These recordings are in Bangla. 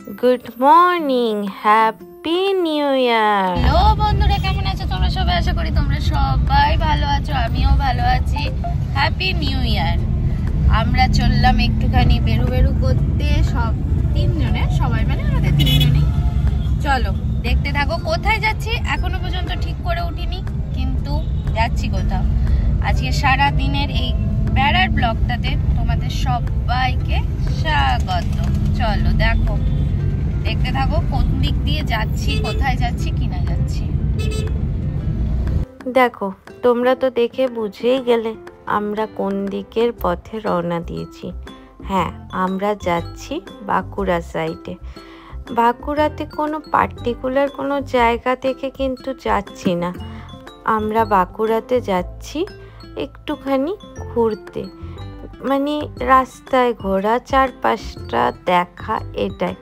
Good morning, happy new year. Hello বন্ধুরা, কেমন আছো তোমরা সবাই? আশা করি তোমরা সবাই ভালো আছো, আমিও ভালো আছি। Happy new year. আমরা চললাম একটুখানি বেরু করতে, সব তিনজনে, সবাই মানে আমাদের তিনজনেই। চলো দেখতে থাকো কোথায় যাচ্ছি। এখনো পর্যন্ত ঠিক করে উঠিনি, কিন্তু যাচ্ছি কোথাও। আজকে সারা দিনের এই বেড়ার ব্লগটাতে তোমাদের সবাইকে স্বাগত। চলো দেখো, দেখতে থাকো কোন দিক দিয়ে যাচ্ছি, কোথায় যাচ্ছি, কিনা যাচ্ছি। দেখো, তোমরা তো দেখে বুঝেই গেলে আমরা কোন দিকের পথে রওনা দিয়েছি। হ্যাঁ, আমরা যাচ্ছি বাঁকুড়া সাইডে। বাঁকুড়াতে কোনো পার্টিকুলার কোনো জায়গা থেকে কিন্তু যাচ্ছি না। আমরা বাঁকুড়াতে যাচ্ছি একটুখানি ঘুরতে, মানে রাস্তায় ঘোরা, চারপাশটা দেখা, এটাই।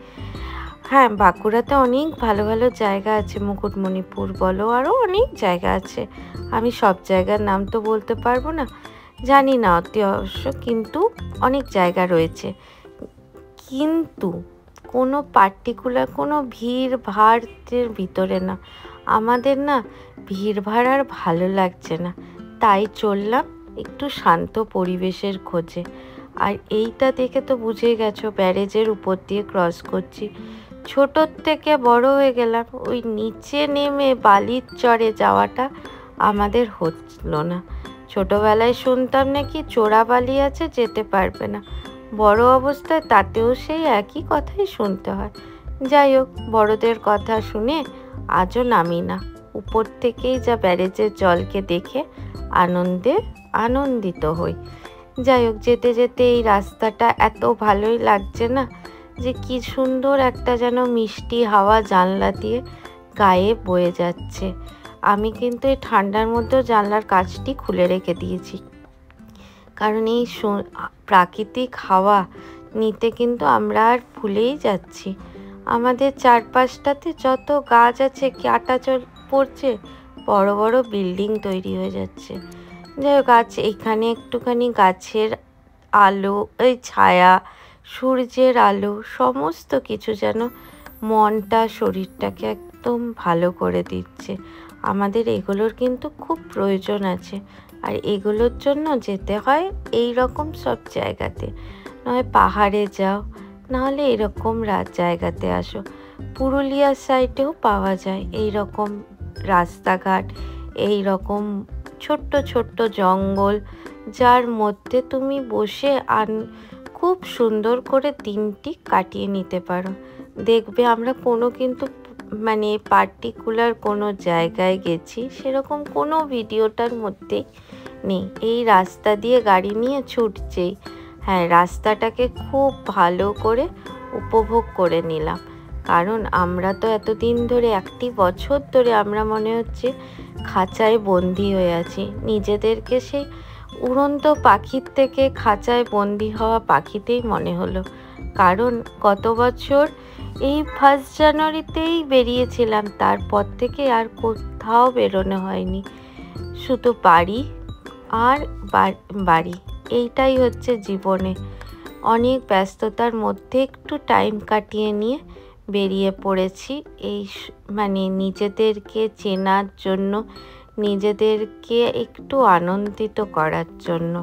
হ্যাঁ, বাঁকুড়াতে অনেক ভালো ভালো জায়গা আছে, মুকুটমণিপুর বলো, আরও অনেক জায়গা আছে। আমি সব জায়গার নাম তো বলতে পারবো না, জানি না অতি অবশ্য, কিন্তু অনেক জায়গা রয়েছে। কিন্তু কোনো পার্টিকুলার কোনো ভিড় ভাড়ের ভিতরে না। আমাদের না ভিড় ভাড় আর ভালো লাগছে না, তাই চললাম একটু শান্ত পরিবেশের খোঁজে। আর এইটা দেখে তো বুঝেই গেছো, ব্যারেজের উপর দিয়ে ক্রস করছি। ছোটোর থেকে বড় হয়ে গেলাম, ওই নিচে নেমে বালির চরে যাওয়াটা আমাদের হলো না। ছোটোবেলায় শুনতাম নাকি চোরা বালি আছে, যেতে পারবে না। বড় অবস্থায় তাতেও সেই একই কথাই শুনতে হয়। যাই হোক, বড়দের কথা শুনে আজও নামি না। উপর থেকেই যা ব্যারেজের জলকে দেখে আনন্দিত হই। যাই হোক, যেতে যেতে এই রাস্তাটা এত ভালোই লাগছে না, যে কি সুন্দর একটা যেন মিষ্টি হাওয়া জানলা দিয়ে গায়ে বয়ে যাচ্ছে। আমি কিন্তু এই ঠান্ডার মধ্যেও জানলার কাচটি খুলে রেখে দিয়েছি, কারণ এই প্রাকৃতিক হাওয়া নিতে কিন্তু আমরা আর ভুলেই যাচ্ছি। আমাদের চারপাশটাতে যত গাছ আছে কাটা পড়ছে, বড় বড় বিল্ডিং তৈরি হয়ে যাচ্ছে। যাই হোক, গাছ এখানে একটুখানি গাছের আলো, এই ছায়া, সূর্যের আলো, সমস্ত কিছু যেন মনটা শরীরটাকে একদম ভালো করে দিচ্ছে। আমাদের এগুলোর কিন্তু খুব প্রয়োজন আছে, আর এগুলোর জন্য যেতে হয় এই রকম সব জায়গাতে। নয় পাহাড়ে যাও, নাহলে এরকম জায়গাতে আসো। পুরুলিয়ার সাইডেও পাওয়া যায় এই রকম রাস্তাঘাট, এই রকম ছোট্ট ছোট্ট জঙ্গল, যার মধ্যে তুমি বসে খুব সুন্দর করে দিনটি কাটিয়ে নিতে পারো। দেখবে আমরা কোনো কিন্তু মানে পার্টিকুলার কোনো জায়গায় গেছি সেরকম কোনো ভিডিওটার মধ্যেই নেই। এই রাস্তা দিয়ে গাড়ি নিয়ে ছুটছেই। হ্যাঁ, রাস্তাটাকে খুব ভালো করে উপভোগ করে নিলাম, কারণ আমরা তো এতদিন ধরে, 1 বছর ধরে আমরা মনে হচ্ছে খাঁচায় বন্দি হয়ে আছি। নিজেদেরকে সেই উড়ন্ত পাখির থেকে খাঁচায় বন্দি হওয়া পাখিতেই মনে হলো। কারণ গত বছর এই 1 জানুয়ারিতেই বেরিয়েছিলাম, তারপর থেকে আর কোথাও বেরোনো হয়নি। শুধু বাড়ি আর বাড়ি, এইটাই হচ্ছে জীবনে। অনেক ব্যস্ততার মধ্যে একটু টাইম কাটিয়ে নিয়ে বেরিয়ে পড়েছি এই মানে নিজেদেরকে চেনার জন্য, নিজেদেরকে একটু আনন্দিত করার জন্য।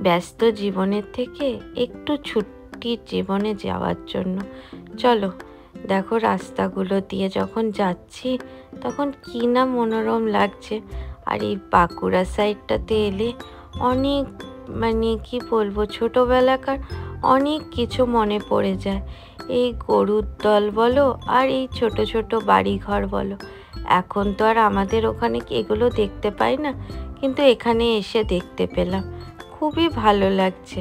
ব্যস্ত জীবনের থেকে একটু ছুটির জীবনে যাওয়ার জন্য। চলো দেখো, রাস্তাগুলো দিয়ে যখন যাচ্ছি তখন কি না মনোরম লাগছে। আর এই বাঁকুড়া সাইডটাতে এলে অনেক মানে কি বলবো, ছোটোবেলাকার অনেক কিছু মনে পড়ে যায়। এই গরুর দল বলো, আর এই ছোট ছোট বাড়িঘর বলো। এখন তো আর আমাদের ওখানে এগুলো দেখতে পাই না, কিন্তু এখানে এসে দেখতে পেলাম, খুবই ভালো লাগছে।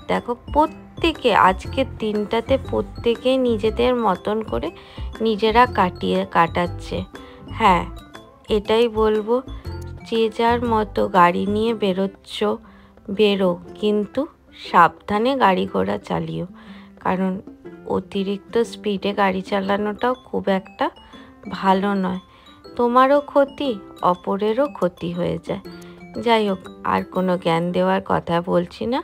দেখো, প্রত্যেকে আজকের দিনটাতে প্রত্যেকে নিজেদের মতন করে নিজেরা কাটাচ্ছে। হ্যাঁ, এটাই বলবো, যে যার মতো গাড়ি নিয়ে বেরো, কিন্তু সাবধানে গাড়ি ঘোড়া চালিও, কারণ অতিরিক্ত স্পিডে গাড়ি চালানোটাও খুব একটা ভালো নয়। তোমারও ক্ষতি, অপরেরও ক্ষতি হয়ে যায়। যাই হোক, আর কোনো জ্ঞান দেওয়ার কথা বলছি না।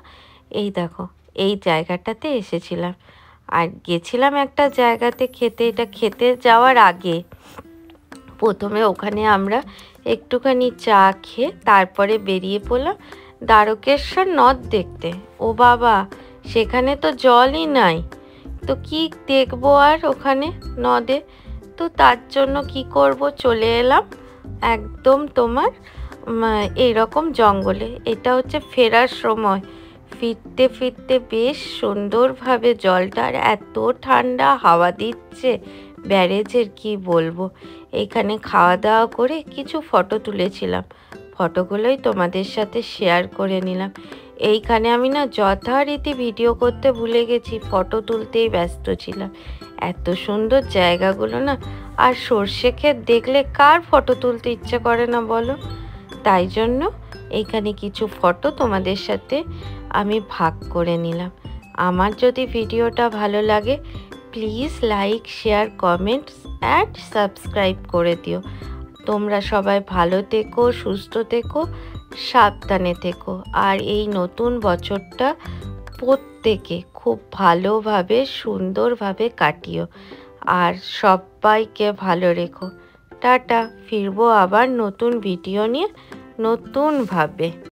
এই দেখো, এই জায়গাটাতে এসেছিলাম। আর গেছিলাম একটা জায়গাতে খেতে, এটা খেতে যাওয়ার আগে প্রথমে ওখানে আমরা একটুখানি চা খেয়ে তারপরে বেরিয়ে পড়লাম দ্বারকেশ্বর নদ দেখতে। ও বাবা, সেখানে তো জলই নাই, তো কি দেখবো আর ওখানে নদে। তো তার জন্য কি করব, চলে এলাম একদম তোমার এইরকম জঙ্গলে। এটা হচ্ছে ফেরার সময়, ফিরতে ফিরতে বেশ সুন্দরভাবে জলটা, আর এত ঠান্ডা হাওয়া দিচ্ছে ব্যারেজের, কি বলবো। এখানে খাওয়া দাওয়া করে কিছু ফটো তুলেছিলাম, ফটোগুলোই তোমাদের সাথে শেয়ার করে নিলাম। এইখানে আমি না যথারীতি ভিডিও করতে ভুলে গেছি, ফটো তুলতেই ব্যস্ত ছিলাম। এত সুন্দর জায়গাগুলো না, আর সর্ষে ক্ষেত দেখলে কার ফটো তুলতে ইচ্ছে করে না বলো। তাই জন্য এইখানে কিছু ফটো তোমাদের সাথে আমি ভাগ করে নিলাম। আমার যদি ভিডিওটা ভালো লাগে please like, share, comments and subscribe করে দিও। তোমরা সবাই ভালো থেকো, সুস্থ থেকো, সাবধানে থেকো। আর এই নতুন বছরটা প্রত্যেকে খুব ভালোভাবে সুন্দরভাবে কাটিও, আর সবাইকে ভালো রেখো। টাটা, ফিরবো আবার নতুন ভিডিও নিয়ে নতুনভাবে।